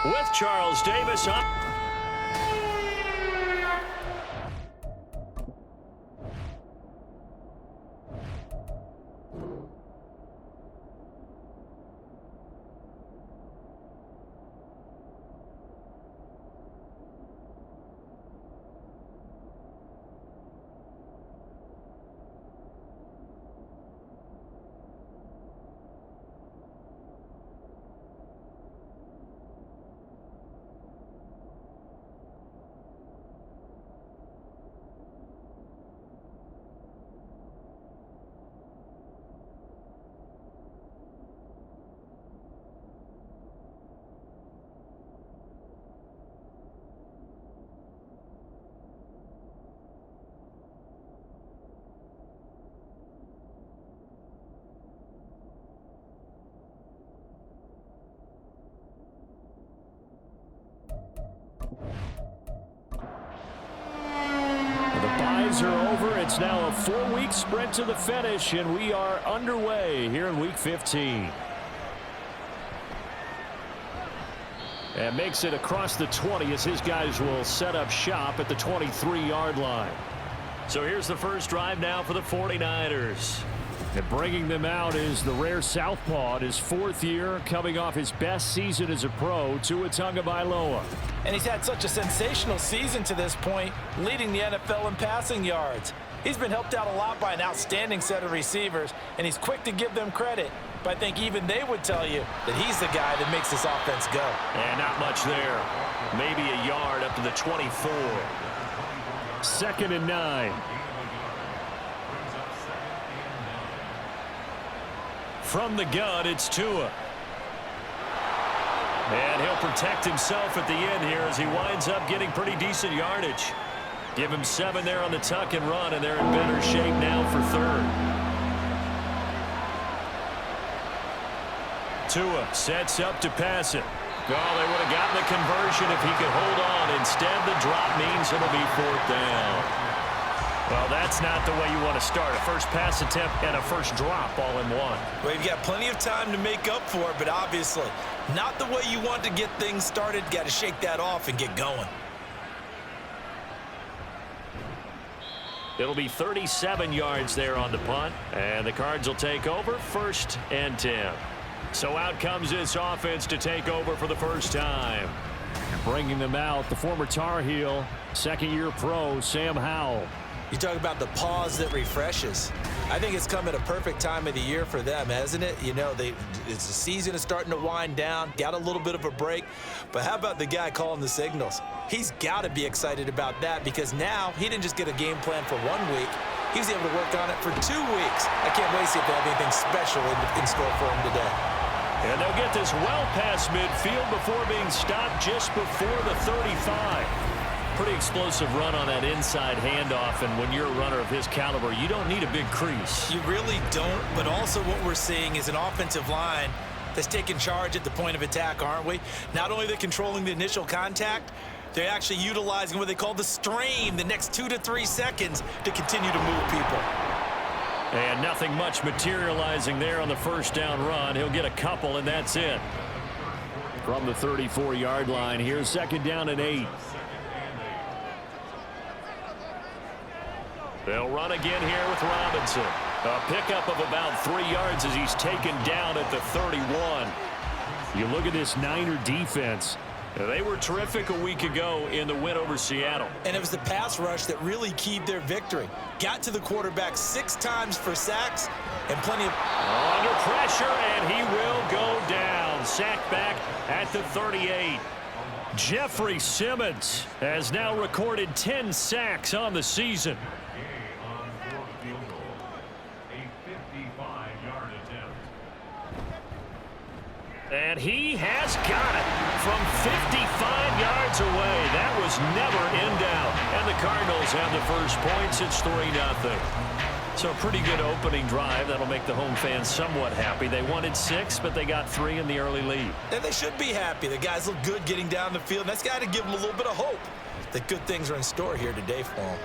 with Charles Davis up. Are over. It's now a 4-week sprint to the finish, and we are underway here in Week 15. And makes it across the 20 as his guys will set up shop at the 23-yard line. So here's the first drive now for the 49ers. And bringing them out is the rare southpaw, his 4th year, coming off his best season as a pro, Tua Tagovailoa. And he's had such a sensational season to this point, leading the NFL in passing yards. He's been helped out a lot by an outstanding set of receivers, and he's quick to give them credit. But I think even they would tell you that he's the guy that makes this offense go. And not much there. Maybe a yard up to the 24. 2nd and 9. From the gun, it's Tua. And he'll protect himself at the end here as he winds up getting pretty decent yardage. Give him 7 there on the tuck and run, and they're in better shape now for 3rd. Tua sets up to pass it. Oh, they would have gotten the conversion if he could hold on. Instead, the drop means it'll be 4th down. Well, that's not the way you want to start. A first pass attempt and a first drop all in one. Well, you've got plenty of time to make up for it, but obviously not the way you want to get things started. Got to shake that off and get going. It'll be 37 yards there on the punt, and the Cards will take over 1st and 10. So out comes this offense to take over for the first time. Bringing them out, the former Tar Heel, 2nd-year pro, Sam Howell. You talk about the pause that refreshes. I think it's come at a perfect time of the year for them, hasn't it? You know, the season is starting to wind down, got a little bit of a break. But how about the guy calling the signals? He's got to be excited about that because now he didn't just get a game plan for 1 week. He was able to work on it for 2 weeks. I can't wait to see if they have anything special in store for him today. And they'll get this well past midfield before being stopped just before the 35. Pretty explosive run on that inside handoff, and when you're a runner of his caliber, you don't need a big crease. You really don't, but also what we're seeing is an offensive line that's taking charge at the point of attack, aren't we? Not only are they controlling the initial contact, they're actually utilizing what they call the strain, the next 2 to 3 seconds, to continue to move people. And nothing much materializing there on the first down run. He'll get a couple, and that's it. From the 34-yard line, here's 2nd down and 8. They'll run again here with Robinson. A pickup of about 3 yards as he's taken down at the 31. You look at this Niner defense. They were terrific a week ago in the win over Seattle. And it was the pass rush that really keyed their victory. Got to the quarterback 6 times for sacks and plenty of... Under pressure, and he will go down. Sacked back at the 38. Jeffrey Simmons has now recorded 10 sacks on the season. And he has got it from 55 yards away. That was never in doubt. And the Cardinals have the first points. It's 3-0. So a pretty good opening drive. That'll make the home fans somewhat happy. They wanted 6, but they got 3 in the early lead. And they should be happy. The guys look good getting down the field. That's got to give them a little bit of hope that good things are in store here today for them.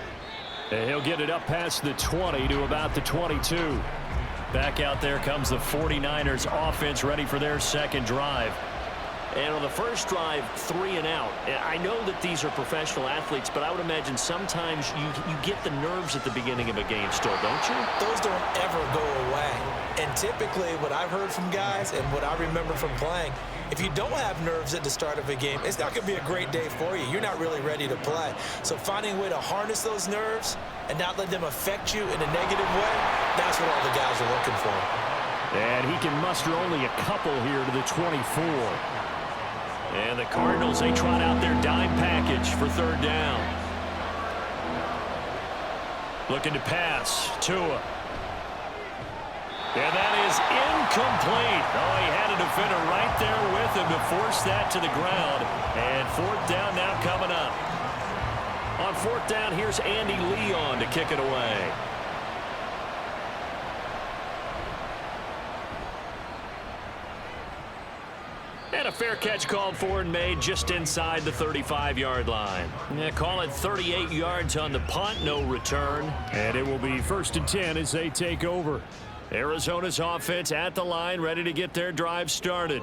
And he'll get it up past the 20 to about the 22. Back out there comes the 49ers offense ready for their second drive. And on the first drive, 3 and out. I know that these are professional athletes, but I would imagine sometimes you get the nerves at the beginning of a game still, don't you? Those don't ever go away. And typically what I've heard from guys and what I remember from playing, if you don't have nerves at the start of a game, it's not going to be a great day for you. You're not really ready to play. So finding a way to harness those nerves and not let them affect you in a negative way, that's what all the guys are looking for. And he can muster only a couple here to the 24. And the Cardinals, they trot out their dime package for third down. Looking to pass. Tua. And that is incomplete. Oh, he had a defender right there with him to force that to the ground. And fourth down now coming up. On fourth down, here's Andy Leon to kick it away. And a fair catch called for and made just inside the 35-yard line. Yeah, call it 38 yards on the punt, no return. And it will be 1st and 10 as they take over. Arizona's offense at the line, ready to get their drive started.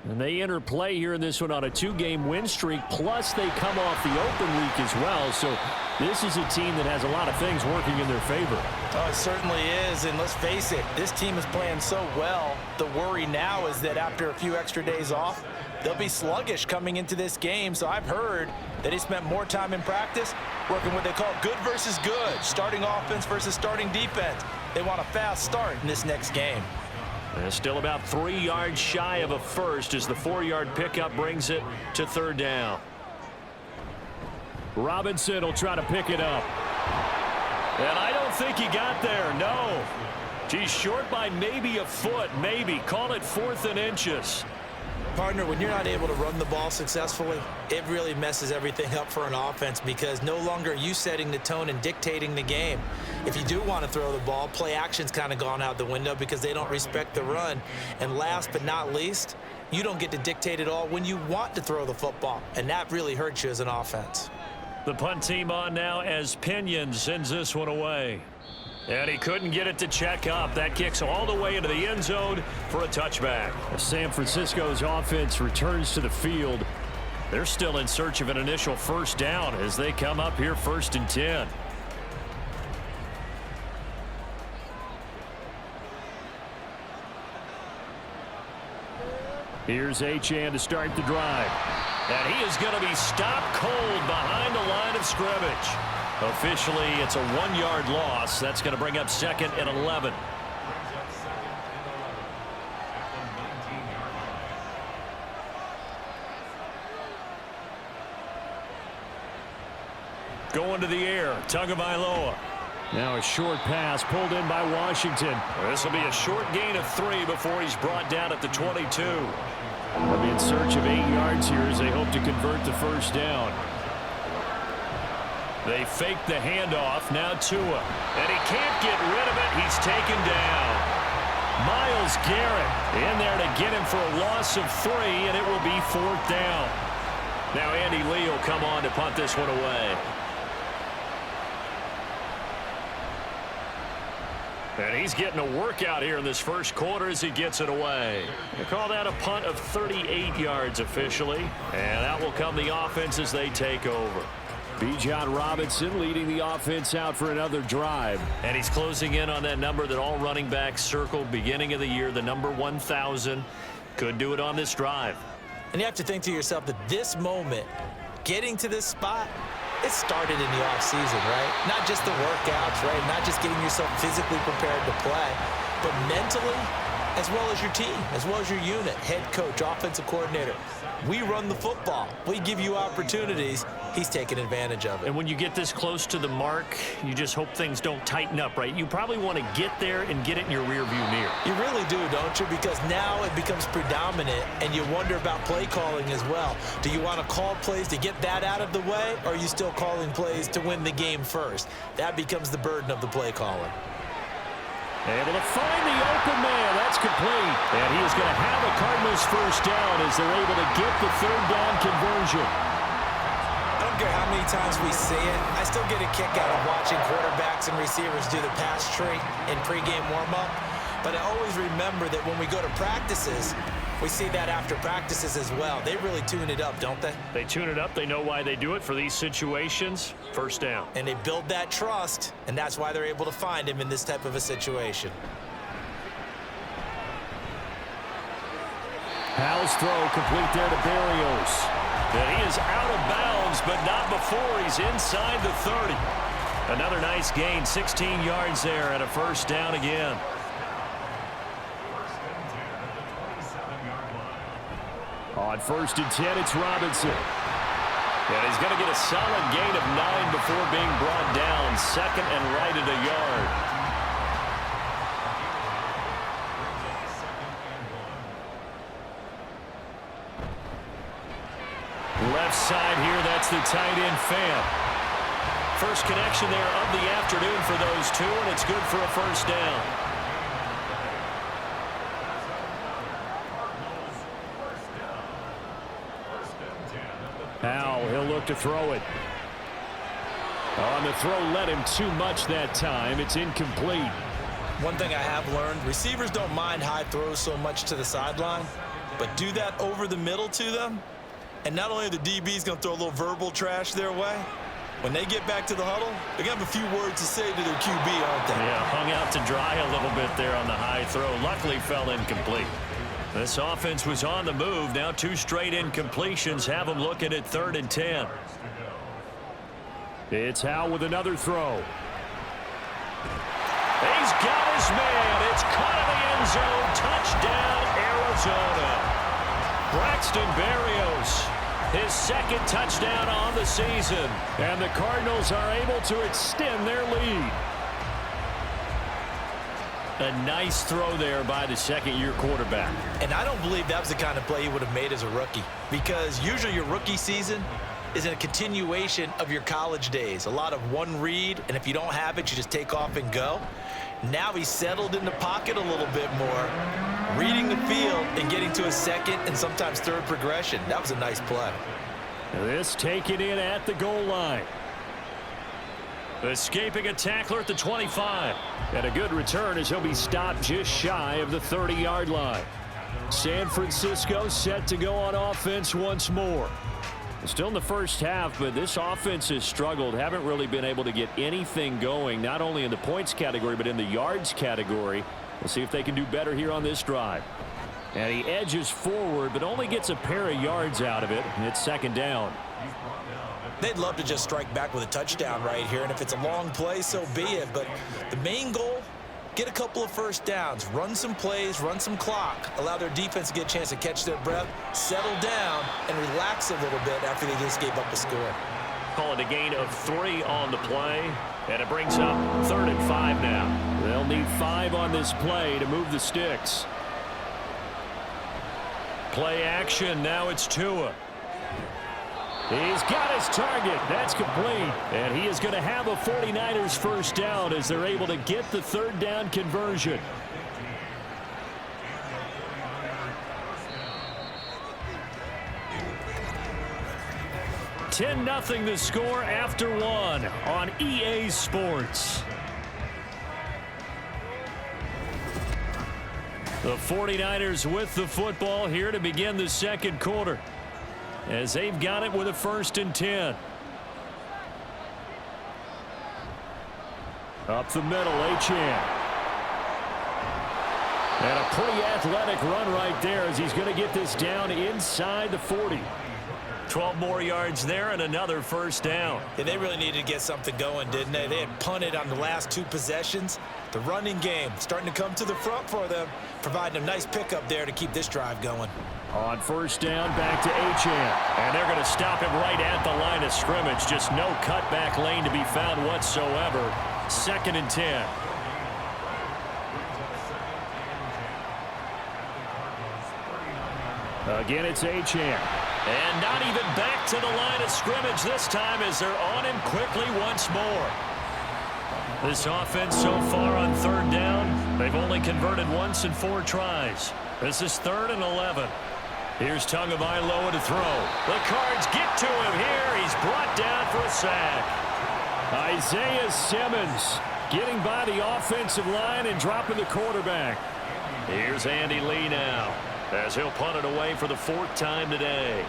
And they enter play here in this one on a 2-game win streak, plus they come off the open week as well. So this is a team that has a lot of things working in their favor. Oh, it certainly is, and let's face it, this team is playing so well. The worry now is that after a few extra days off, they'll be sluggish coming into this game. So I've heard that he spent more time in practice working what they call good versus good, starting offense versus starting defense. They want a fast start in this next game. And still about 3 yards shy of a first as the 4-yard pickup brings it to third down. Robinson will try to pick it up. And I don't think he got there, no. He's short by maybe a foot, maybe. Call it 4th and inches. Partner, when you're not able to run the ball successfully, it really messes everything up for an offense because no longer are you setting the tone and dictating the game. If you do want to throw the ball, play action's kind of gone out the window because they don't respect the run. And last but not least, you don't get to dictate it all when you want to throw the football, and that really hurts you as an offense. The punt team on now as Pinion sends this one away. And he couldn't get it to check up. That kicks all the way into the end zone for a touchback. San Francisco's offense returns to the field. They're still in search of an initial first down as they come up here 1st and 10. Here's Achane to start the drive. And he is going to be stopped cold behind the line of scrimmage. Officially, it's a 1-yard loss. That's going to bring up 2nd and 11. Going to the air, Tagovailoa. Now a short pass pulled in by Washington. This will be a short gain of 3 before he's brought down at the 22. They'll be in search of 8 yards here as they hope to convert the first down. They fake the handoff. Now Tua. And he can't get rid of it. He's taken down. Myles Garrett in there to get him for a loss of 3, and it will be 4th down. Now Andy Lee will come on to punt this one away. And he's getting a workout here in this first quarter as he gets it away. They call that a punt of 38 yards officially. And that will come the offense as they take over. Bijan Robinson leading the offense out for another drive. And he's closing in on that number that all running backs circled beginning of the year, the number 1,000. Could do it on this drive. And you have to think to yourself that this moment, getting to this spot, it started in the offseason, right? Not just the workouts, right? Not just getting yourself physically prepared to play, but mentally, as well as your team, as well as your unit, head coach, offensive coordinator. We run the football. We give you opportunities. He's taking advantage of it. And when you get this close to the mark, you just hope things don't tighten up, right? You probably want to get there and get it in your rearview mirror. You really do, don't you? Because now it becomes predominant, and you wonder about play calling as well. Do you want to call plays to get that out of the way, or are you still calling plays to win the game first? That becomes the burden of the play caller. Able to find the open man. That's complete. And he is going to have a Cardinals first down as they're able to get the third down conversion. I don't care how many times we see it. I still get a kick out of watching quarterbacks and receivers do the pass tree in pregame warm-up. But I always remember that when we go to practices, We see that after practices as well. They really tune it up, don't they? They tune it up. They know why they do it for these situations. First down. And they build that trust, and that's why they're able to find him in this type of a situation. Howell's throw complete there to Berrios. And he is out of bounds, but not before he's inside the 30. Another nice gain, 16 yards there and a first down again. On 1st and 10, it's Robinson. And he's going to get a solid gain of 9 before being brought down. Second and right at a yard. Left side here, that's the tight end Pham. First connection there of the afternoon for those two, and it's good for a first down. Howell, he'll look to throw it. On the throw, led him too much that time. It's incomplete. One thing I have learned, receivers don't mind high throws so much to the sideline, but do that over the middle to them, and not only are the DBs going to throw a little verbal trash their way, when they get back to the huddle, they're going to have a few words to say to their QB, aren't they? Yeah, hung out to dry a little bit there on the high throw. Luckily fell incomplete. This offense was on the move. Now 2 straight incompletions have them looking at 3rd and 10. It's Howell with another throw. He's got his man. It's caught in the end zone. Touchdown, Arizona. Braxton Berrios, his 2nd touchdown on the season. And the Cardinals are able to extend their lead. A nice throw there by the second-year quarterback. And I don't believe that was the kind of play he would have made as a rookie, because usually your rookie season is a continuation of your college days. A lot of one read, and if you don't have it, you just take off and go. Now he's settled in the pocket a little bit more, reading the field and getting to a 2nd and sometimes 3rd progression. That was a nice play. This taken in at the goal line. Escaping a tackler at the 25. And a good return as he'll be stopped just shy of the 30-yard line. San Francisco set to go on offense once more. Still in the first half, but this offense has struggled. Haven't really been able to get anything going, not only in the points category, but in the yards category. We'll see if they can do better here on this drive. And he edges forward, but only gets a pair of yards out of it. And it's 2nd down. They'd love to just strike back with a touchdown right here, and if it's a long play, so be it. But the main goal, get a couple of first downs, run some plays, run some clock, allow their defense to get a chance to catch their breath, settle down, and relax a little bit after they just gave up a score. Call it a gain of 3 on the play, and it brings up 3rd and 5 now. They'll need 5 on this play to move the sticks. Play action, now it's Tua. He's got his target. That's complete. And he is going to have a 49ers first down as they're able to get the 3rd down conversion. $10-0 the score after 1 on EA Sports. The 49ers with the football here to begin the 2nd quarter, as they've got it with a 1st and 10. Up the middle, Achane. And a pretty athletic run right there as he's going to get this down inside the 40. 12 more yards there and another first down. Yeah, they really needed to get something going, didn't they? They had punted on the last 2 possessions. The running game starting to come to the front for them, providing a nice pickup there to keep this drive going. On 1st down, back to Achane. And they're going to stop him right at the line of scrimmage. Just no cutback lane to be found whatsoever. 2nd and 10. Again, it's Achane. And not even back to the line of scrimmage this time as they're on him quickly once more. This offense so far on 3rd down, they've only converted once in 4 tries. This is 3rd and 11. Here's Tagovailoa to throw. The Cards get to him here. He's brought down for a sack. Isaiah Simmons getting by the offensive line and dropping the quarterback. Here's Andy Lee now. as he'll punt it away for the 4th time today.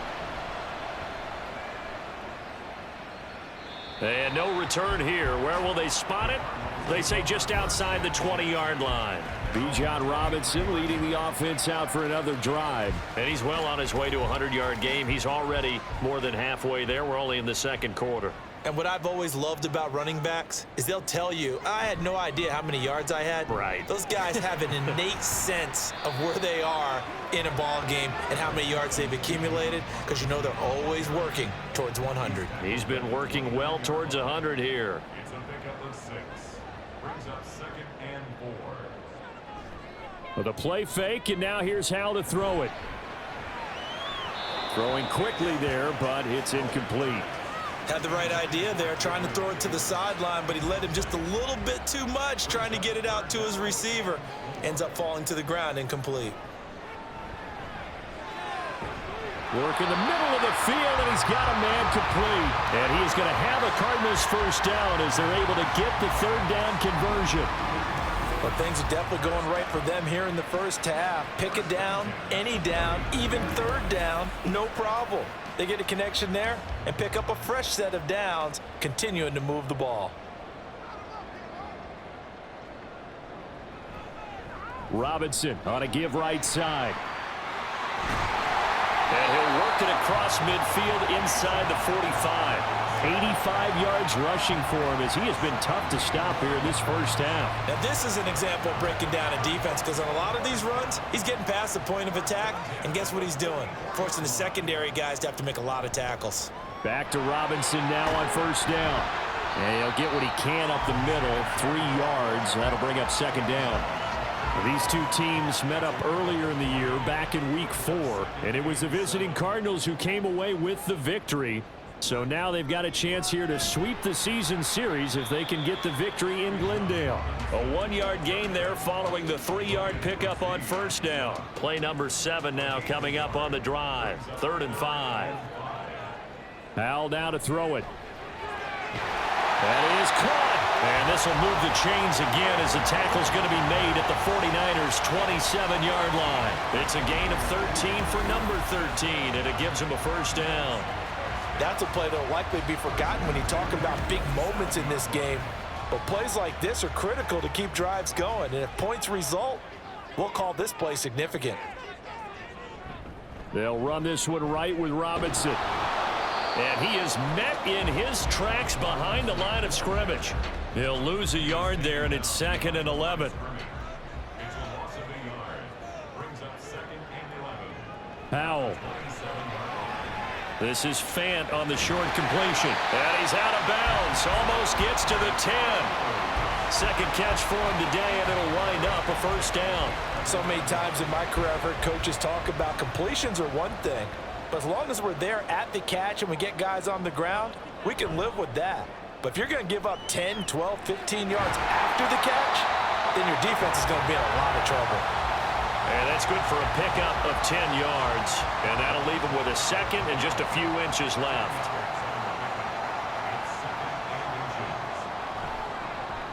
And no return here. Where will they spot it? They say just outside the 20-yard line. Bijan Robinson leading the offense out for another drive. And he's well on his way to a 100-yard game. He's already more than halfway there. We're only in the 2nd quarter. And what I've always loved about running backs is they'll tell you, I had no idea how many yards I had. Right. Those guys have an innate sense of where they are in a ball game and how many yards they've accumulated, because you know they're always working towards 100. He's been working well towards 100 here. It's a pickup of 6. Brings up 2nd and 4. With a play fake, and now here's how to throw it. Throwing quickly there, but it's incomplete. Had the right idea there, trying to throw it to the sideline, but he led him just a little bit too much, trying to get it out to his receiver. Ends up falling to the ground, incomplete. Work in the middle of the field, and he's got a man complete. And he is going to have a Cardinals first down as they're able to get the 3rd down conversion. But things are definitely going right for them here in the first half. Pick it down, any down, even 3rd down, no problem. They get a connection there and pick up a fresh set of downs, continuing to move the ball. Robinson on a give right side. And he'll work it across midfield inside the 45. 85 yards rushing for him as he has been tough to stop here in this first half. Now this is an example of breaking down a defense, because on a lot of these runs, he's getting past the point of attack, and guess what he's doing? Forcing the secondary guys to have to make a lot of tackles. Back to Robinson now on first down. And he'll get what he can up the middle, 3 yards. That'll bring up 2nd down. These two teams met up earlier in the year, back in week 4, and it was the visiting Cardinals who came away with the victory. So now they've got a chance here to sweep the season series if they can get the victory in Glendale. A 1-yard gain there following the 3-yard pickup on first down. Play number 7 now coming up on the drive. 3rd and 5. Howell now to throw it. That is caught. And this will move the chains again as the tackle's going to be made at the 49ers' 27-yard line. It's a gain of 13 for number 13, and it gives him a first down. That's a play that will likely be forgotten when you talk about big moments in this game. But plays like this are critical to keep drives going. And if points result, we'll call this play significant. They'll run this one right with Robinson. And he is met in his tracks behind the line of scrimmage. He'll lose a yard there, and it's 2nd and 11. Howell. This is Fant on the short completion. And he's out of bounds. Almost gets to the 10. 2nd catch for him today, and it'll wind up a first down. So many times in my career, I've heard coaches talk about completions are one thing. But as long as we're there at the catch and we get guys on the ground, we can live with that. But if you're going to give up 10, 12, 15 yards after the catch, then your defense is going to be in a lot of trouble. And that's good for a pickup of 10 yards. And that'll leave him with a 2nd and just a few inches left.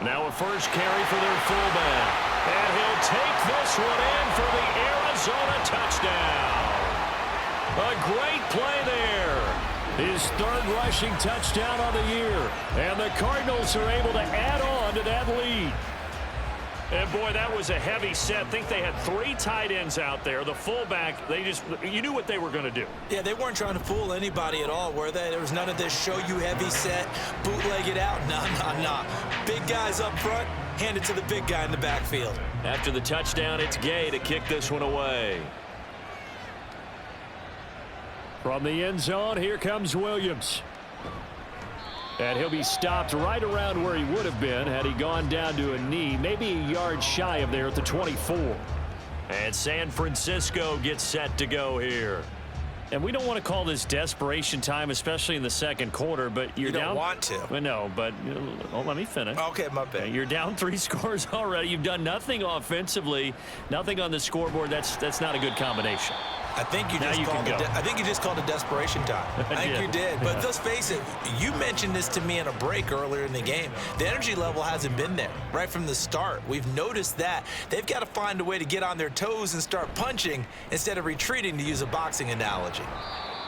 Now a first carry for their fullback. And he'll take this one in for the Arizona touchdown. A great play there. His 3rd rushing touchdown on the year. And the Cardinals are able to add on to that lead. And boy, that was a heavy set. I think they had 3 tight ends out there. The fullback, you knew what they were going to do. Yeah, they weren't trying to fool anybody at all, were they? There was none of this show you heavy set, bootleg it out. Nah. Big guys up front, hand it to the big guy in the backfield. After the touchdown, it's Gay to kick this one away. From the end zone, here comes Williams. And he'll be stopped right around where he would have been had he gone down to a knee, maybe a yard shy of there at the 24. And San Francisco gets set to go here. And we don't want to call this desperation time, especially in the 2nd quarter, but you're down. You don't want to. Well, no, but let me finish. Okay, my bad. You're down 3 scores already. You've done nothing offensively, nothing on the scoreboard. That's not a good combination. I think you Now just you called can go. I think you just called it desperation time. I think you did. But let's face it, you mentioned this to me in a break earlier in the game. The energy level hasn't been there right from the start. We've noticed that. They've got to find a way to get on their toes and start punching instead of retreating, to use a boxing analogy.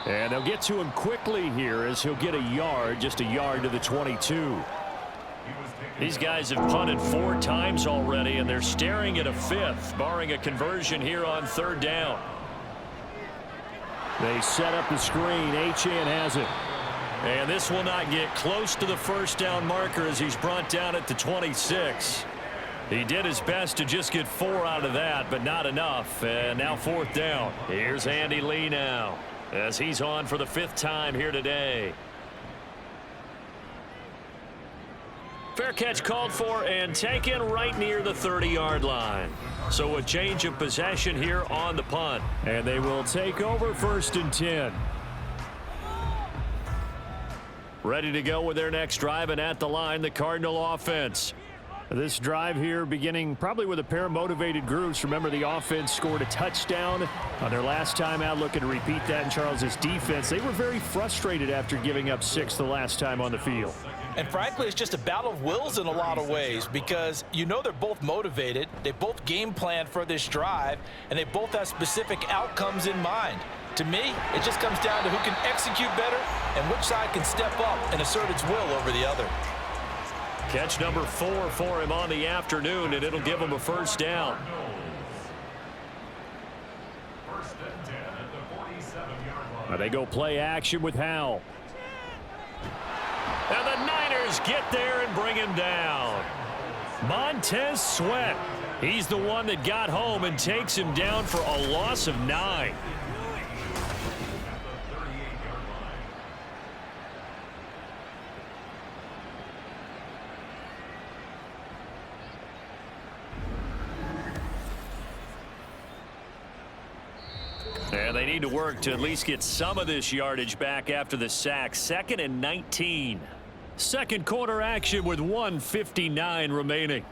And they'll get to him quickly here as he'll get a yard, just a yard to the 22. These guys have punted 4 times already, and they're staring at a 5th, barring a conversion here on 3rd down. They set up the screen. Achane has it. And this will not get close to the 1st down marker as he's brought down at the 26. He did his best to just get 4 out of that, but not enough. And now 4th down. Here's Andy Lee now as he's on for the 5th time here today. Fair catch called for and taken right near the 30-yard line. So a change of possession here on the punt. And they will take over 1st and 10. Ready to go with their next drive, and at the line, the Cardinal offense. This drive here beginning probably with a pair of motivated groups. Remember, the offense scored a touchdown on their last time out, looking to repeat that in Charles's defense. They were very frustrated after giving up 6 the last time on the field. And frankly, it's just a battle of wills in a lot of ways, because you know they're both motivated, they both game plan for this drive, and they both have specific outcomes in mind. To me, it just comes down to who can execute better and which side can step up and assert its will over the other. Catch number 4 for him on the afternoon, and it'll give him a 1st down. First and 10 at the 47-yard line. Now they go play action with Howell. And the Niners get there and bring him down. Montez Sweat. He's the one that got home and takes him down for a loss of 9. And they need to work to at least get some of this yardage back after the sack. 2nd and 19. Second quarter action with 1:59 remaining.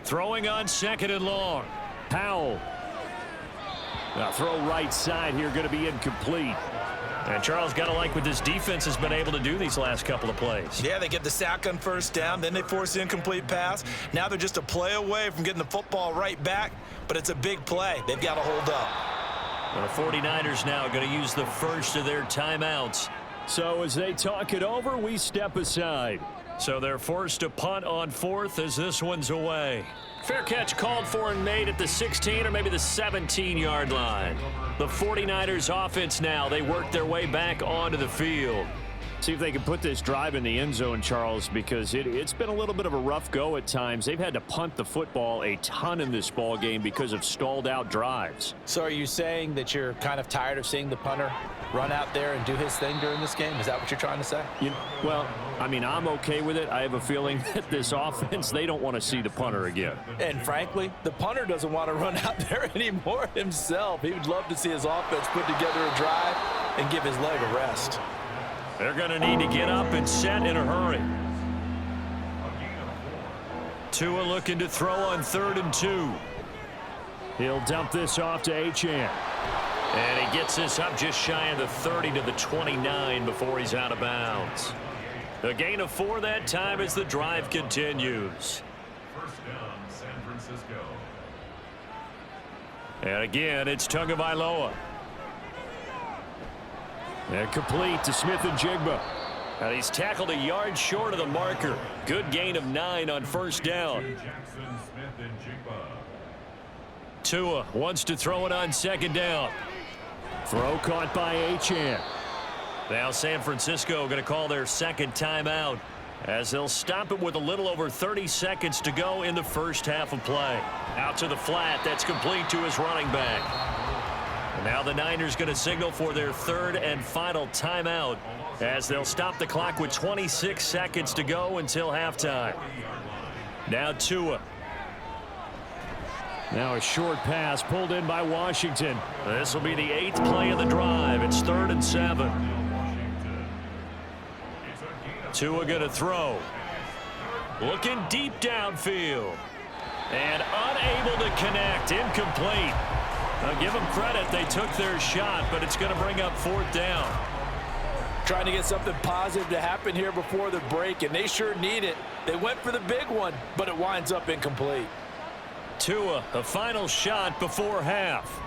Throwing on 2nd and long. Howell. Now throw right side here, going to be incomplete. And Charles, got to like what this defense has been able to do these last couple of plays. Yeah, they get the sack on 1st down, then they force the incomplete pass. Now they're just a play away from getting the football right back, but it's a big play. They've got to hold up. The 49ers now going to use the first of their timeouts. So as they talk it over, we step aside. So they're forced to punt on 4th as this one's away. Fair catch called for and made at the 16 or maybe the 17-yard line. The 49ers offense now, they work their way back onto the field. See if they can put this drive in the end zone, Charles, because it's been a little bit of a rough go at times. They've had to punt the football a ton in this ball game because of stalled out drives. So are you saying that you're kind of tired of seeing the punter run out there and do his thing during this game? Is that what you're trying to say? Well, I mean, I'm okay with it. I have a feeling that this offense, they don't want to see the punter again. And frankly, the punter doesn't want to run out there anymore himself. He would love to see his offense put together a drive and give his leg a rest. They're going to need to get up and set in a hurry. Tua looking to throw on 3rd and 2. He'll dump this off to Achane. And he gets this up just shy of the 30 to the 29 before he's out of bounds. A gain of 4 that time as the drive continues. First down, San Francisco. And again, it's Tagovailoa. And complete to Smith and Jigba. And he's tackled a yard short of the marker. Good gain of 9 on 1st down. Jackson, Smith, and Jigba. Tua wants to throw it on 2nd down. Throw caught by Achane. Now San Francisco going to call their 2nd timeout as they'll stop it with a little over 30 seconds to go in the first half of play. Out to the flat. That's complete to his running back. And now the Niners going to signal for their 3rd and final timeout as they'll stop the clock with 26 seconds to go until halftime. Now Tua. Now a short pass pulled in by Washington. This will be the 8th play of the drive. It's 3rd and 7. Tua going to throw. Looking deep downfield. And unable to connect. Incomplete. Now give them credit. They took their shot, but it's going to bring up 4th down. Trying to get something positive to happen here before the break, and they sure need it. They went for the big one, but it winds up incomplete. Tua, the final shot before half.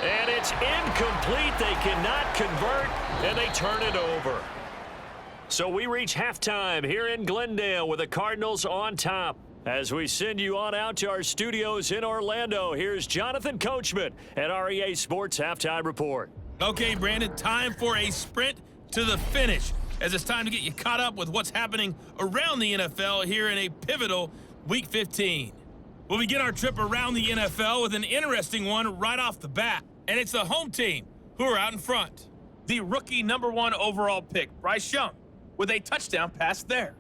And it's incomplete. They cannot convert, and they turn it over. So we reach halftime here in Glendale with the Cardinals on top. As we send you on out to our studios in Orlando, here's Jonathan Coachman at REA Sports Halftime Report. Okay, Brandon, time for a sprint to the finish, as it's time to get you caught up with what's happening around the NFL here in a pivotal Week 15. We'll begin our trip around the NFL with an interesting one right off the bat, and it's the home team who are out in front. The rookie #1 overall pick, Bryce Young, with a touchdown pass there.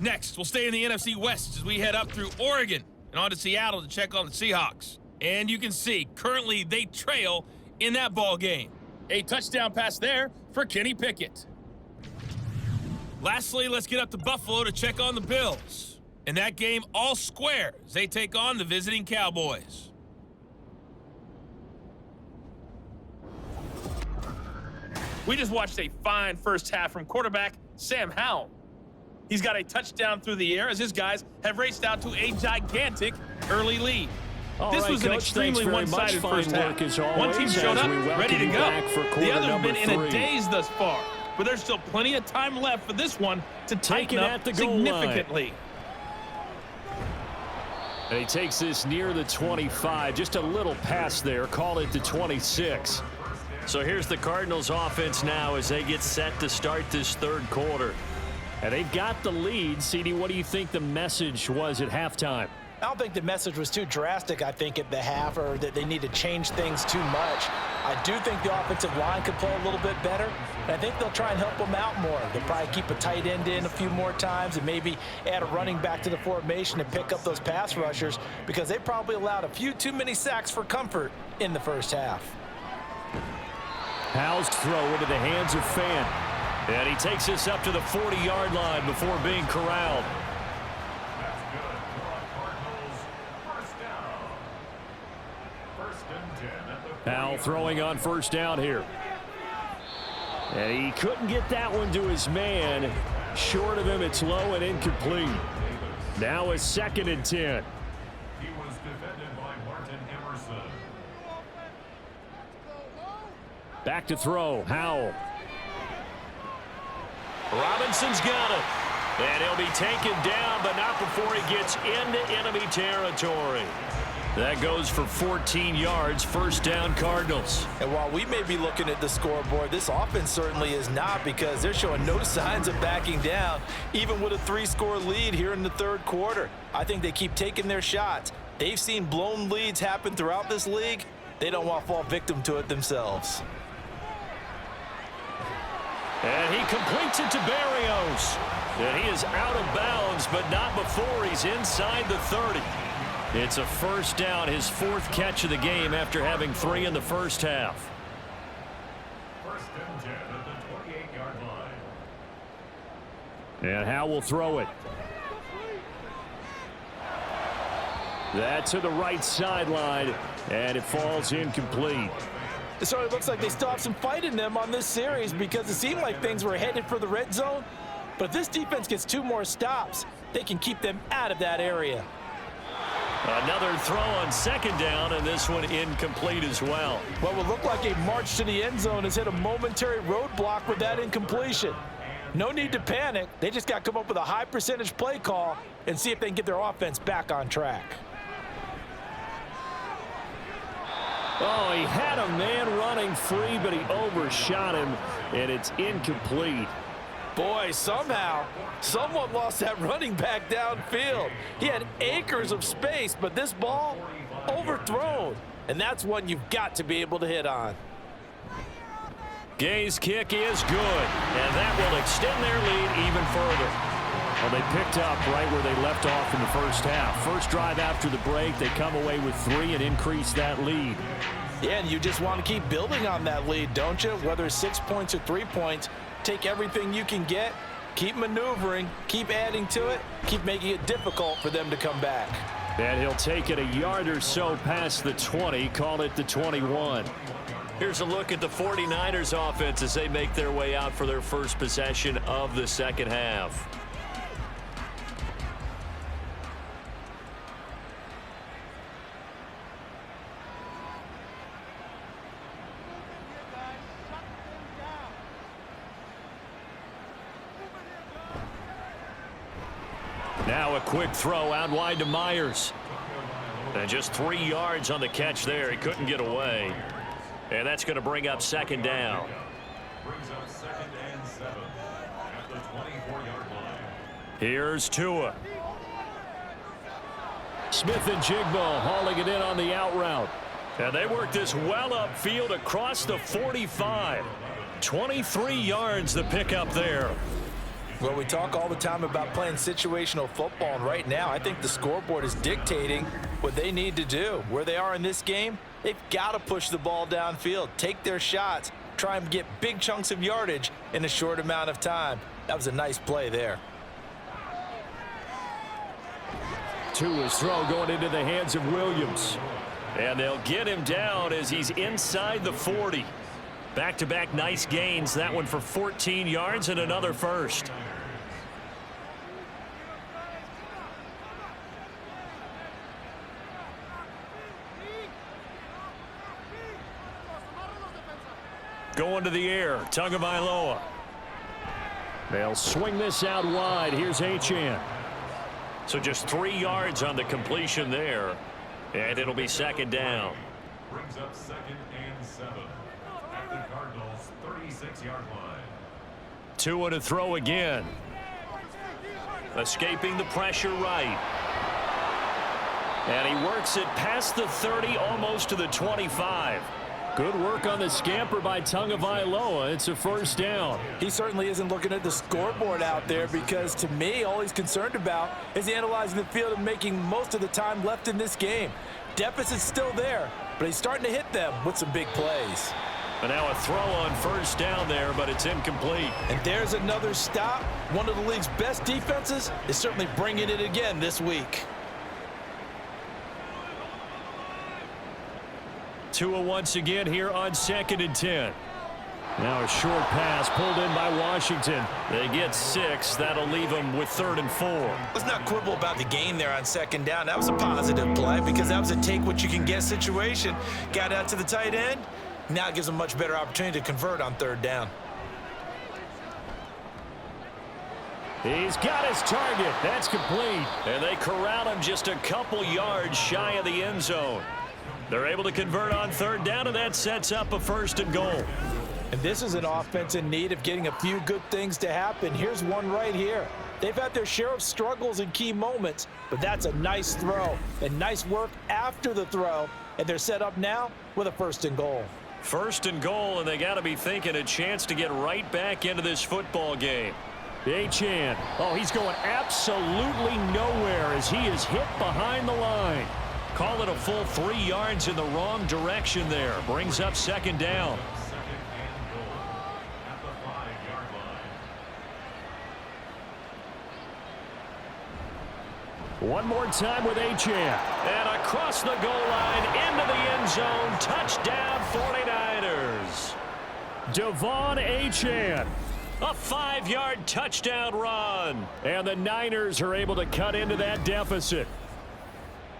Next, we'll stay in the NFC West as we head up through Oregon and on to Seattle to check on the Seahawks. And you can see, currently they trail in that ball game. A touchdown pass there for Kenny Pickett. Lastly, let's get up to Buffalo to check on the Bills. In that game, all square as they take on the visiting Cowboys. We just watched a fine first half from quarterback Sam Howell. He's got a touchdown through the air as his guys have raced out to a gigantic early lead. This was an extremely one-sided first half. One team showed up, ready to go. The other have been in a daze thus far, but there's still plenty of time left for this one to tighten up significantly. And he takes this near the 25. Just a little pass there. Call it the 26. So here's the Cardinals offense now as they get set to start this third quarter. And they've got the lead. CD, what do you think the message was at halftime? I don't think the message was too drastic, I think, at the half, or that they need to change things too much. I do think the offensive line could play a little bit better, and I think they'll try and help them out more. They'll probably keep a tight end in a few more times and maybe add a running back to the formation and pick up those pass rushers, because they probably allowed a few too many sacks for comfort in the first half. Howell's throw into the hands of Fan. And he takes this up to the 40-yard line before being corralled. That's good. Cardinals, first down. 1st and 10 at the Howell throwing on first down here. And he couldn't get that one to his man. Short of him, it's low and incomplete. Now a 2nd and 10. He was defended by Martin Emerson. Back to throw. Howell. Robinson's got it. And he'll be taken down, but not before he gets into enemy territory. That goes for 14 yards, first down Cardinals. And while we may be looking at the scoreboard, this offense certainly is not, because they're showing no signs of backing down, even with a 3-score lead here in the third quarter. I think they keep taking their shots. They've seen blown leads happen throughout this league. They don't want to fall victim to it themselves. And he completes it to Berrios. And he is out of bounds, but not before he's inside the 30. It's a first down, his 4th catch of the game after having 3 in the first half. 1st and 10 at the 28-yard line. And Howell will throw it. That to the right sideline, and it falls incomplete. It sort of looks like they still have some fight in them on this series, because it seemed like things were headed for the red zone. But if this defense gets 2 more stops, they can keep them out of that area. Another throw on 2nd down, and this one incomplete as well. What would look like a march to the end zone has hit a momentary roadblock with that incompletion. No need to panic. They just got to come up with a high percentage play call and see if they can get their offense back on track. Oh, he had a man running free, but he overshot him, and it's incomplete. Boy, somehow, someone lost that running back downfield. He had acres of space, but this ball, overthrown. And that's one you've got to be able to hit on. Gay's kick is good, and that will extend their lead even further. Well, they picked up right where they left off in the first half. First drive after the break, they come away with 3 and increase that lead. Yeah, and you just want to keep building on that lead, don't you? Whether it's 6 points or 3 points, take everything you can get Keep maneuvering, keep adding to it, keep making it difficult for them to come back. And he'll take it a yard or so past the 20, call it the 21. Here's a look at the 49ers offense as they make their way out for their first possession of the second half. Now a quick throw out wide to Myers. And just 3 yards on the catch there. He couldn't get away. And that's going to bring up second down. Brings up 2nd and 7 at the 24-yard line. Here's Tua. Smith and Jigbo hauling it in on the out route. And they work this well upfield across the 45. 23 yards the pickup there. Well, we talk all the time about playing situational football, and right now I think the scoreboard is dictating what they need to do. Where they are in this game, they've got to push the ball downfield, take their shots, try and get big chunks of yardage in a short amount of time. That was a nice play there. Tua's throw going into the hands of Williams. And they'll get him down as he's inside the 40. Back-to-back nice gains. That one for 14 yards and another first. Going to the air, Tagovailoa. They'll swing this out wide. Here's Achane. So just 3 yards on the completion there. And it'll be second down. Brings up 2nd and 7 at the Cardinals' 36-yard line. Tua to throw again. Escaping the pressure right. And he works it past the 30, almost to the 25. Good work on the scamper by Tagovailoa. It's a first down. He certainly isn't looking at the scoreboard out there because, to me, all he's concerned about is analyzing the field and making most of the time left in this game. Deficit's still there, but he's starting to hit them with some big plays. And now a throw on first down there, but it's incomplete. And there's another stop. One of the league's best defenses is certainly bringing it again this week. Tua once again here on 2nd and 10. Now a short pass pulled in by Washington. They get 6. That'll leave them with 3rd and 4. Let's not quibble about the gain there on second down. That was a positive play because that was a take-what-you-can-get situation. Got out to the tight end. Now it gives them a much better opportunity to convert on 3rd down. He's got his target. That's complete. And they corral him just a couple yards shy of the end zone. They're able to convert on 3rd down, and that sets up a 1st and goal. And this is an offense in need of getting a few good things to happen. Here's one right here. They've had their share of struggles in key moments, but that's a nice throw and nice work after the throw, and they're set up now with a 1st and goal. 1st and goal, and they got to be thinking a chance to get right back into this football game. Achane. Oh, he's going absolutely nowhere as he is hit behind the line. Call it a full 3 yards in the wrong direction there. Brings up second down. 2nd and goal at the 5-yard line. One more time with Achane. And across the goal line into the end zone. Touchdown 49ers. Devon Achane. A 5-yard touchdown run. And the Niners are able to cut into that deficit.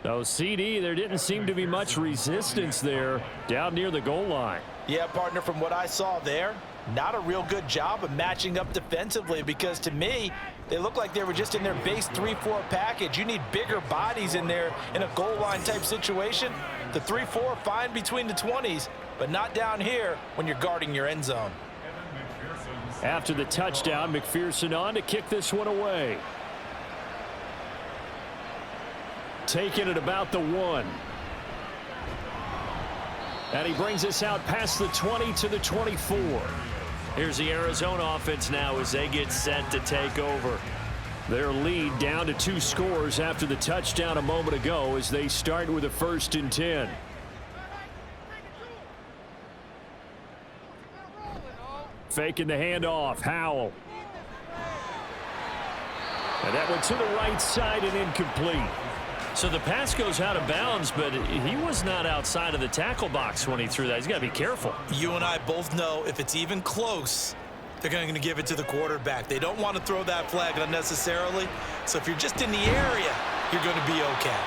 So, CD, there didn't seem to be much resistance there down near the goal line. Yeah, partner, from what I saw there, not a real good job of matching up defensively because, to me, they look like they were just in their base 3-4 package. You need bigger bodies in there in a goal line type situation. The 3-4 fine between the 20s, but not down here when you're guarding your end zone. After the touchdown, McPherson on to kick this one away. Taking it about the 1. And he brings us out past the 20 to the 24. Here's the Arizona offense now as they get set to take over. Their lead down to 2 scores after the touchdown a moment ago as they start with a 1st and 10. Faking the handoff. Howell. And that went to the right side and incomplete. So the pass goes out of bounds, but he was not outside of the tackle box when he threw that. He's got to be careful. You and I both know if it's even close, they're going to give it to the quarterback. They don't want to throw that flag unnecessarily. So if you're just in the area, you're going to be okay.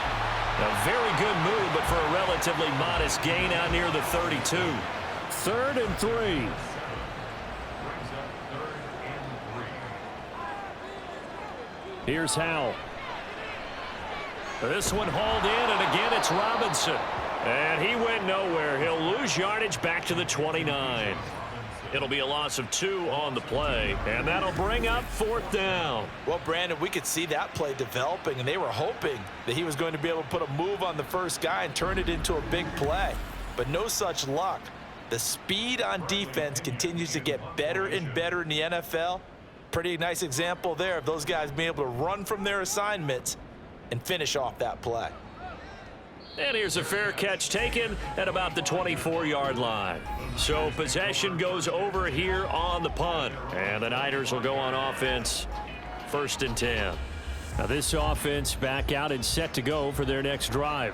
A very good move, but for a relatively modest gain out near the 32. 3rd and 3. Here's Howell. This one hauled in, and again it's Robinson. And he went nowhere. He'll lose yardage back to the 29. It'll be a loss of 2 on the play, and that'll bring up 4th down. Well, Brandon, we could see that play developing, and they were hoping that he was going to be able to put a move on the first guy and turn it into a big play. But no such luck. The speed on defense continues to get better and better in the NFL. Pretty nice example there of those guys being able to run from their assignments and finish off that play. And here's a fair catch taken at about the 24-yard line. So possession goes over here on the punt. And the Niners will go on offense, 1st and 10. Now this offense back out and set to go for their next drive.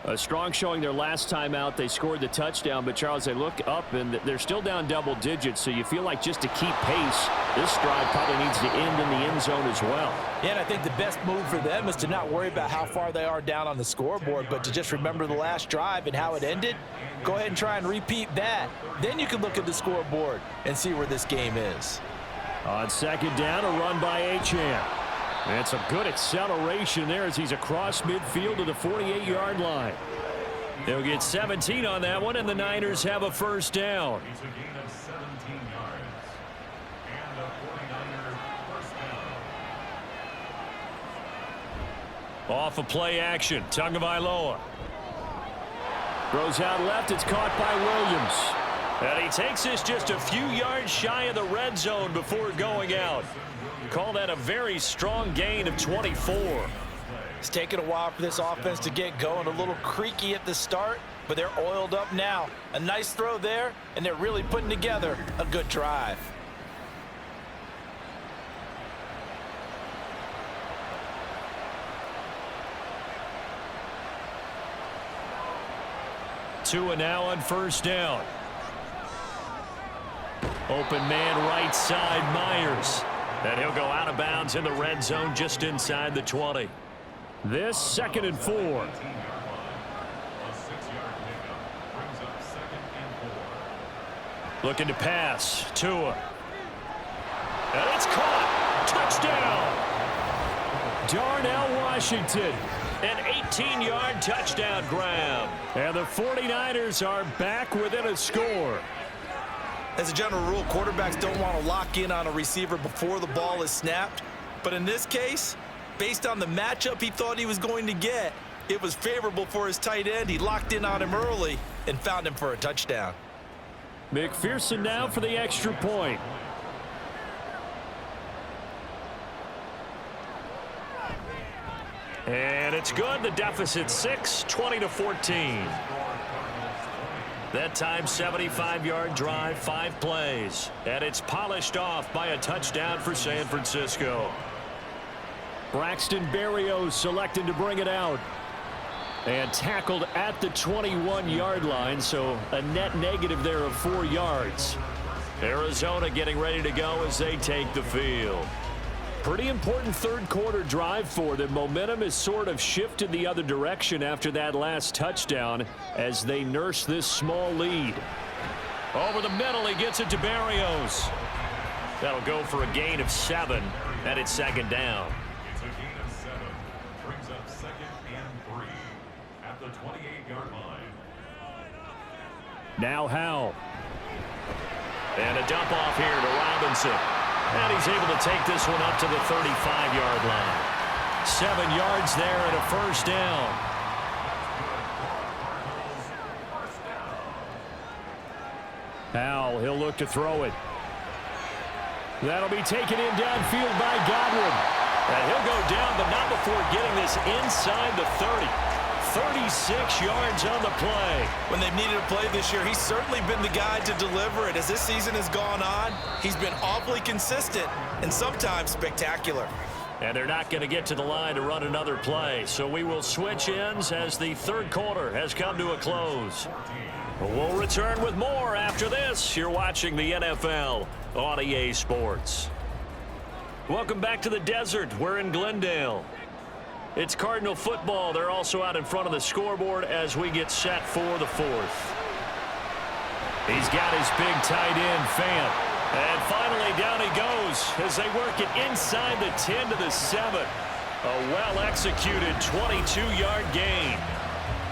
A strong showing their last time out. They scored the touchdown, but Charles, they look up and they're still down double digits, so you feel like just to keep pace, this drive probably needs to end in the end zone as well. Yeah, and I think the best move for them is to not worry about how far they are down on the scoreboard, but to just remember the last drive and how it ended. Go ahead and try and repeat that. Then you can look at the scoreboard and see where this game is. On 2nd down, a run by Achane. And some good acceleration there as he's across midfield to the 48-yard line. They'll get 17 on that one, and the Niners have a 1st down. It's a gain of 17 yards. And a 49er 1st down. Off of play action, Tagovailoa. Throws out left, it's caught by Williams. And he takes this just a few yards shy of the red zone before going out. Call that a very strong gain of 24. It's taken a while for this offense to get going. A little creaky at the start, but they're oiled up now. A nice throw there, and they're really putting together a good drive. Tua now on 1st down. Open man right side, Myers. And he'll go out of bounds in the red zone just inside the 20. This 2nd and 4. A 6-yard pickup brings up 2nd and 4. Looking to pass, Tua. And it's caught. Touchdown. Darnell Washington. An 18-yard touchdown grab. And the 49ers are back within a score. As a general rule, quarterbacks don't want to lock in on a receiver before the ball is snapped. But in this case, based on the matchup he thought he was going to get, it was favorable for his tight end. He locked in on him early and found him for a touchdown. McPherson now for the extra point. And it's good. The deficit 6, 20-14. That time, 75-yard drive, 5 plays. And it's polished off by a touchdown for San Francisco. Braxton Berrios selected to bring it out. And tackled at the 21-yard line, so a net negative there of 4 yards. Arizona getting ready to go as they take the field. Pretty important 3rd quarter drive for them. Momentum has sort of shifted the other direction after that last touchdown as they nurse this small lead. Over the middle, he gets it to Berrios. That'll go for a gain of 7, and it's 2nd down. It's a gain of 7. Brings up 2nd and 3 at the 28-yard line. Now Howell. And a dump off here to Robinson. And he's able to take this one up to the 35-yard line. 7 yards there and a 1st down. Howell, he'll look to throw it. That'll be taken in downfield by Godwin. And he'll go down, but not before getting this inside the 30. 36 yards on the play. When they've needed a play this year, he's certainly been the guy to deliver it. As this season has gone on, he's been awfully consistent and sometimes spectacular. And they're not going to get to the line to run another play. So we will switch ends as the third quarter has come to a close. We'll return with more after this. You're watching the NFL on EA Sports. Welcome back to the desert. We're in Glendale. It's Cardinal football. They're also out in front of the scoreboard as we get set for the fourth. He's got his big tight end, Fant. And finally, down he goes as they work it inside the 10 to the 7. A well-executed 22-yard gain.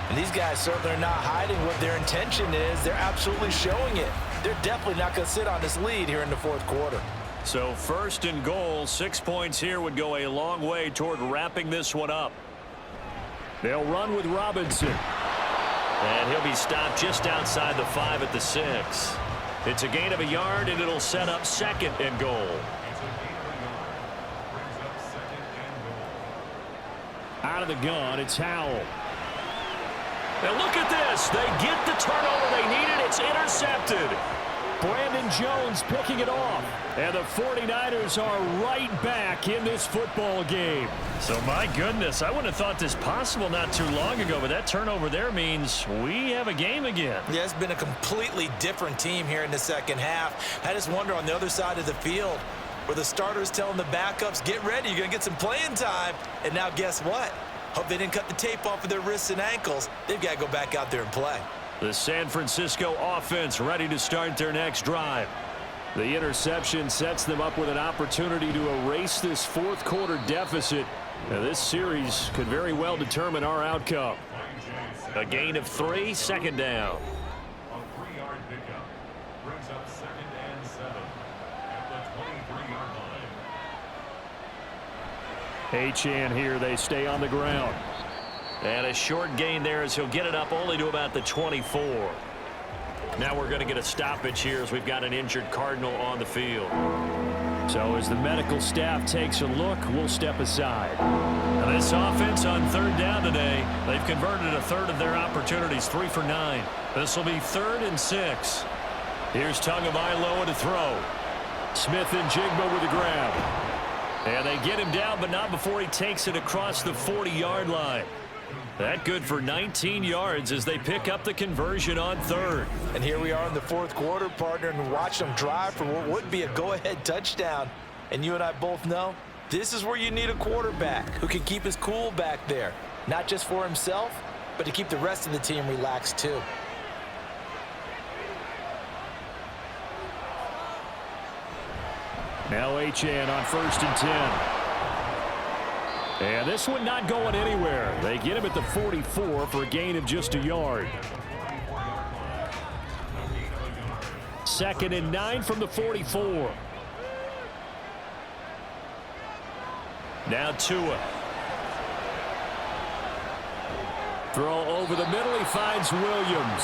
And these guys certainly are not hiding what their intention is. They're absolutely showing it. They're definitely not going to sit on this lead here in the fourth quarter. So first and goal, 6 points here would go a long way toward wrapping this one up. They'll run with Robinson. And he'll be stopped just outside the 5 at the 6. It's a gain of a yard, and it'll set up second and goal. Out of the gun, it's Howell. And look at this. They get the turnover they needed. It's intercepted. Brandon Jones picking it off. And the 49ers are right back in this football game. So, my goodness, I wouldn't have thought this possible not too long ago, but that turnover there means we have a game again. Yeah, it's been a completely different team here in the second half. I just wonder on the other side of the field where the starters telling the backups, get ready, you're going to get some playing time. And now guess what? Hope they didn't cut the tape off of their wrists and ankles. They've got to go back out there and play. The San Francisco offense ready to start their next drive. The interception sets them up with an opportunity to erase this fourth quarter deficit. Now, this series could very well determine our outcome. A gain of 3, second down. A 3-yard pickup brings up 2nd and 7 at the 23-yard line. Achane here. They stay on the ground. And a short gain there as he'll get it up only to about the 24. Now we're going to get a stoppage here as we've got an injured Cardinal on the field. So as the medical staff takes a look, we'll step aside. Now this offense on third down today, they've converted a third of their opportunities, 3 for 9. This will be 3rd and 6. Here's Tagovailoa to throw. Smith and Jigba with the grab. And they get him down, but not before he takes it across the 40-yard line. That good for 19 yards as they pick up the conversion on third. And here we are in the fourth quarter, partner, and watch them drive for what would be a go-ahead touchdown. And you and I both know this is where you need a quarterback who can keep his cool back there. Not just for himself, but to keep the rest of the team relaxed too. Now Achane on 1st and 10. And this one not going anywhere. They get him at the 44 for a gain of just a yard. 2nd and 9 from the 44. Now Tua. Throw over the middle. He finds Williams.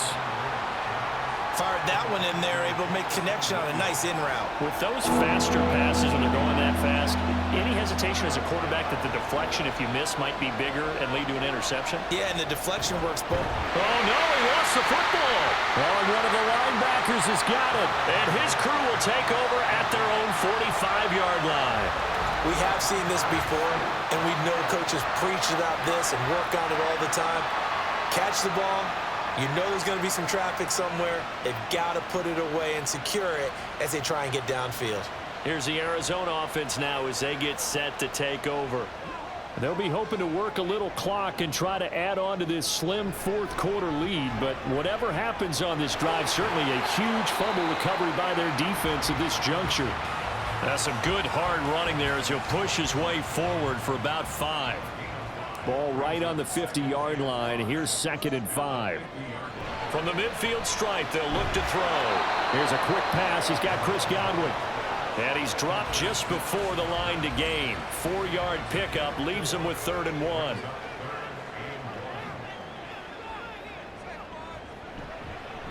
Fired that one in there, able to make connection on a nice in route. With those faster passes when they're going that fast, any hesitation as a quarterback that the deflection, if you miss, might be bigger and lead to an interception? Yeah, and the deflection works both. Oh, no, he lost the football. Oh, and one of the linebackers has got it. And his crew will take over at their own 45-yard line. We have seen this before, and we know coaches preach about this and work on it all the time. Catch the ball. You know there's going to be some traffic somewhere. They've got to put it away and secure it as they try and get downfield. Here's the Arizona offense now as they get set to take over. They'll be hoping to work a little clock and try to add on to this slim fourth quarter lead. But whatever happens on this drive, certainly a huge fumble recovery by their defense at this juncture. That's some good hard running there as he'll push his way forward for about 5. Ball right on the 50-yard line. Here's 2nd and 5. From the midfield stripe, they'll look to throw. Here's a quick pass. He's got Chris Godwin. And he's dropped just before the line to gain. 4-yard pickup leaves him with 3rd and 1.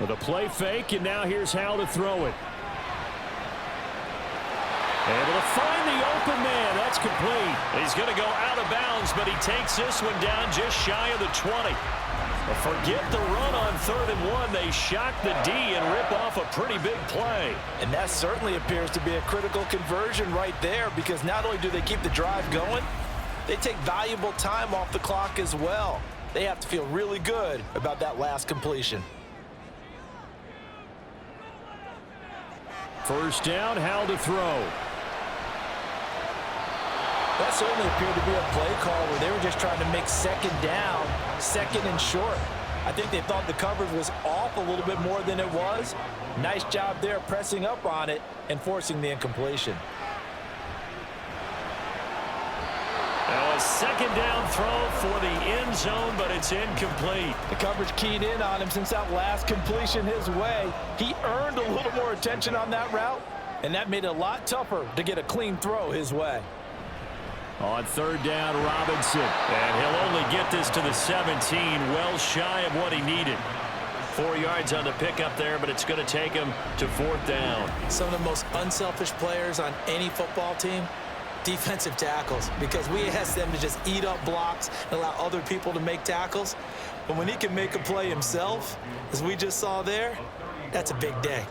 With a play fake, and now here's how to throw it. Able to find the open man. That's complete. He's going to go out of bounds, but he takes this one down just shy of the 20. Forget the run on 3rd and 1. They shock the D and rip off a pretty big play. And that certainly appears to be a critical conversion right there, because not only do they keep the drive going, they take valuable time off the clock as well. They have to feel really good about that last completion. First down, how to throw. That certainly appeared to be a play call where they were just trying to make 2nd down, 2nd and short. I think they thought the coverage was off a little bit more than it was. Nice job there pressing up on it and forcing the incompletion. Now a 2nd down throw for the end zone, but it's incomplete. The coverage keyed in on him since that last completion his way. He earned a little more attention on that route, and that made it a lot tougher to get a clean throw his way. On 3rd down, Robinson. And he'll only get this to the 17, well shy of what he needed. 4 yards on the pickup there, but it's going to take him to 4th down. Some of the most unselfish players on any football team, defensive tackles, because we ask them to just eat up blocks and allow other people to make tackles. But when he can make a play himself, as we just saw there, that's a big day.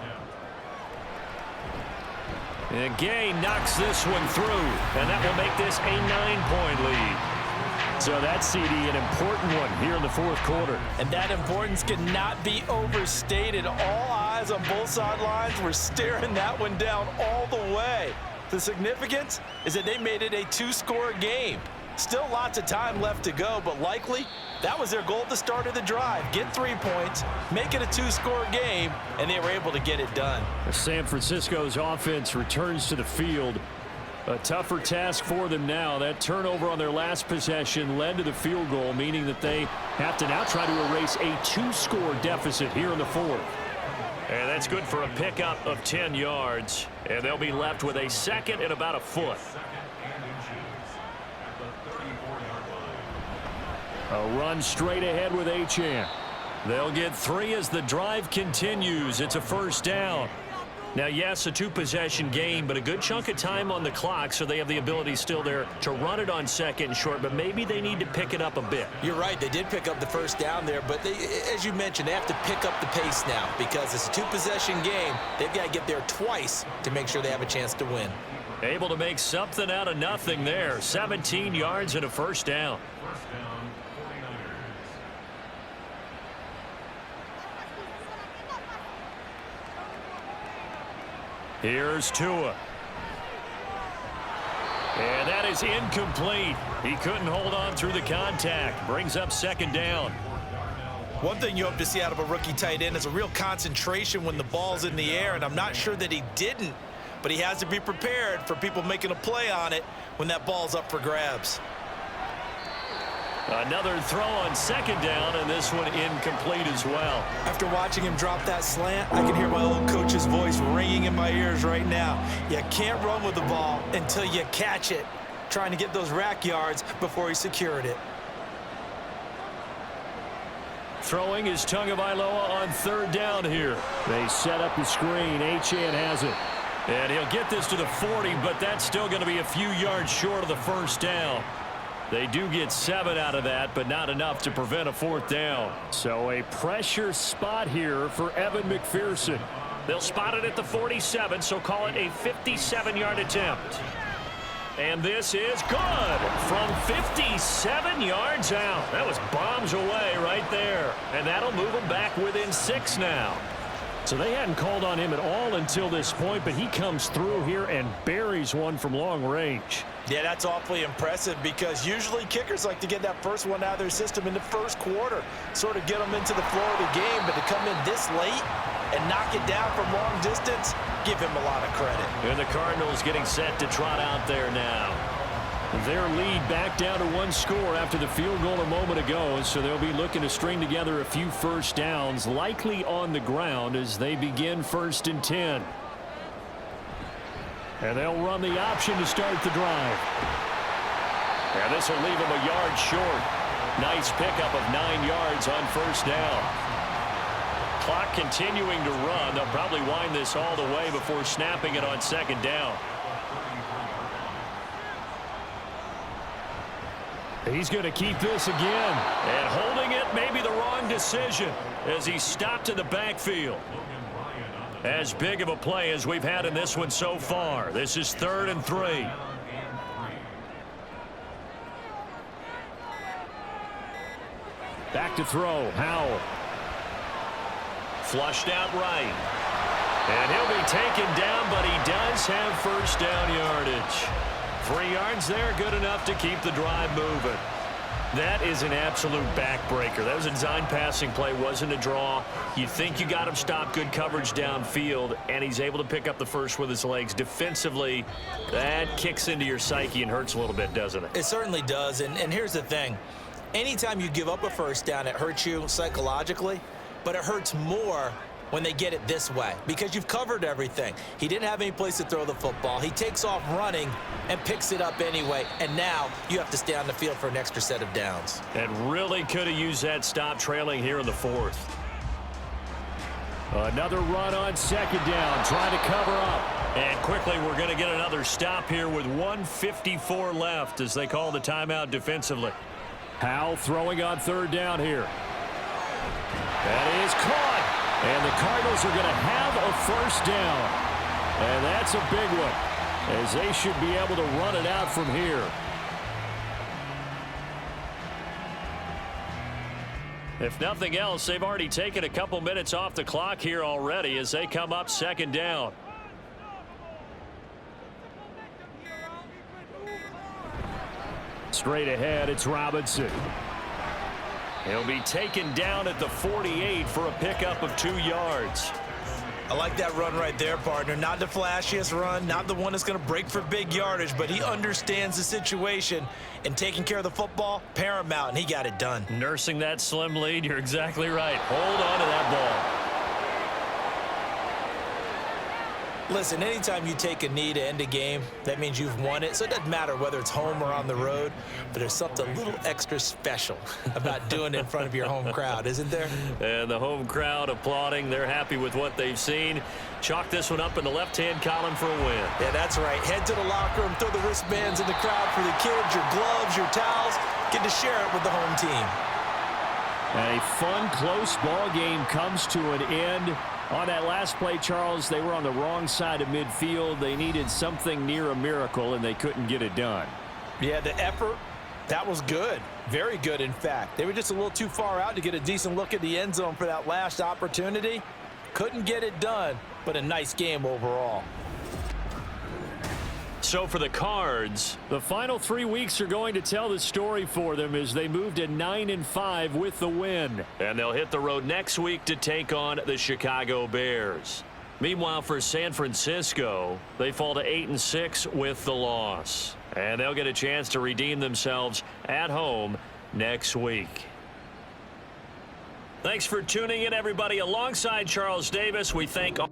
And Gay knocks this one through, and that will make this a 9-point lead. So that CD, an important one here in the 4th quarter. And that importance cannot be overstated. All eyes on both sidelines were staring that one down all the way. The significance is that they made it a 2-score game. Still lots of time left to go, but likely that was their goal at the start of the drive. Get 3 points, make it a 2-score game, and they were able to get it done. San Francisco's offense returns to the field. A tougher task for them now. That turnover on their last possession led to the field goal, meaning that they have to now try to erase a 2-score deficit here in the 4th. And that's good for a pickup of 10 yards. And they'll be left with a 2nd and about a foot. A run straight ahead with Achane. They'll get 3 as the drive continues. It's a 1st down. Now, yes, a 2-possession game, but a good chunk of time on the clock, so they have the ability still there to run it on 2nd and short, but maybe they need to pick it up a bit. You're right. They did pick up the 1st down there, but as you mentioned, they have to pick up the pace now because it's a 2-possession game. They've got to get there twice to make sure they have a chance to win. Able to make something out of nothing there. 17 yards and a 1st down. Here's Tua. And that is incomplete. He couldn't hold on through the contact. Brings up 2nd down. One thing you hope to see out of a rookie tight end is a real concentration when the ball's in the air, and I'm not sure that he didn't, but he has to be prepared for people making a play on it when that ball's up for grabs. Another throw on 2nd down, and this one incomplete as well. After watching him drop that slant, I can hear my old coach's voice ringing in my ears right now. You can't run with the ball until you catch it, trying to get those rack yards before he secured it. Throwing is Tagovailoa on 3rd down here. They set up the screen. Achane has it. And he'll get this to the 40, but that's still going to be a few yards short of the 1st down. They do get 7 out of that, but not enough to prevent a 4th down. So a pressure spot here for Evan McPherson. They'll spot it at the 47, so call it a 57-yard attempt. And this is good from 57 yards out. That was bombs away right there. And that'll move them back within 6 now. So they hadn't called on him at all until this point, but he comes through here and buries one from long range. Yeah, that's awfully impressive because usually kickers like to get that first one out of their system in the 1st quarter, sort of get them into the flow of the game, but to come in this late and knock it down from long distance, give him a lot of credit. And the Cardinals getting set to trot out there now. Their lead back down to 1 score after the field goal a moment ago, so they'll be looking to string together a few 1st downs, likely on the ground as they begin 1st and 10. And they'll run the option to start the drive. And this will leave them a yard short. Nice pickup of 9 yards on 1st down. Clock continuing to run. They'll probably wind this all the way before snapping it on 2nd down. He's going to keep this again. And holding it may be the wrong decision as he stopped in the backfield. As big of a play as we've had in this one so far. This is 3rd and 3. Back to throw. Howell. Flushed out right. And he'll be taken down, but he does have first down yardage. 3 yards there, good enough to keep the drive moving. That is an absolute backbreaker. That was a design passing play, wasn't a draw. You think you got him stopped, good coverage downfield, and he's able to pick up the first with his legs. Defensively, that kicks into your psyche and hurts a little bit, doesn't it? It certainly does, and here's the thing. Anytime you give up a first down, it hurts you psychologically, but it hurts more when they get it this way because you've covered everything. He didn't have any place to throw the football. He takes off running and picks it up anyway, and now you have to stay on the field for an extra set of downs. And really could have used that stop trailing here in the 4th. Another run on 2nd down, trying to cover up. And quickly we're going to get another stop here with 1:54 left as they call the timeout defensively. Howell throwing on 3rd down here. That is caught. And the Cardinals are going to have a first down. And that's a big one, as they should be able to run it out from here. If nothing else, they've already taken a couple minutes off the clock here already as they come up 2nd down. Straight ahead, it's Robinson. He'll be taken down at the 48 for a pickup of 2 yards. I like that run right there, partner. Not the flashiest run, not the one that's going to break for big yardage, but he understands the situation, and taking care of the football, paramount, and he got it done. Nursing that slim lead, you're exactly right. Hold on to that ball. Listen, anytime you take a knee to end a game, that means you've won it. So it doesn't matter whether it's home or on the road, but there's something a little extra special about doing it in front of your home crowd, isn't there? And the home crowd applauding. They're happy with what they've seen. Chalk this one up in the left-hand column for a win. Yeah, that's right. Head to the locker room, throw the wristbands in the crowd for the kids, your gloves, your towels. Get to share it with the home team. A fun, close ball game comes to an end. On that last play, Charles, they were on the wrong side of midfield. They needed something near a miracle, and they couldn't get it done. Yeah, the effort, that was good. Very good, in fact. They were just a little too far out to get a decent look at the end zone for that last opportunity. Couldn't get it done, but a nice game overall. So for the Cards, the final 3 weeks are going to tell the story for them as they move to 9-5 with the win. And they'll hit the road next week to take on the Chicago Bears. Meanwhile, for San Francisco, they fall to 8-6 with the loss. And they'll get a chance to redeem themselves at home next week. Thanks for tuning in, everybody. Alongside Charles Davis, we thank all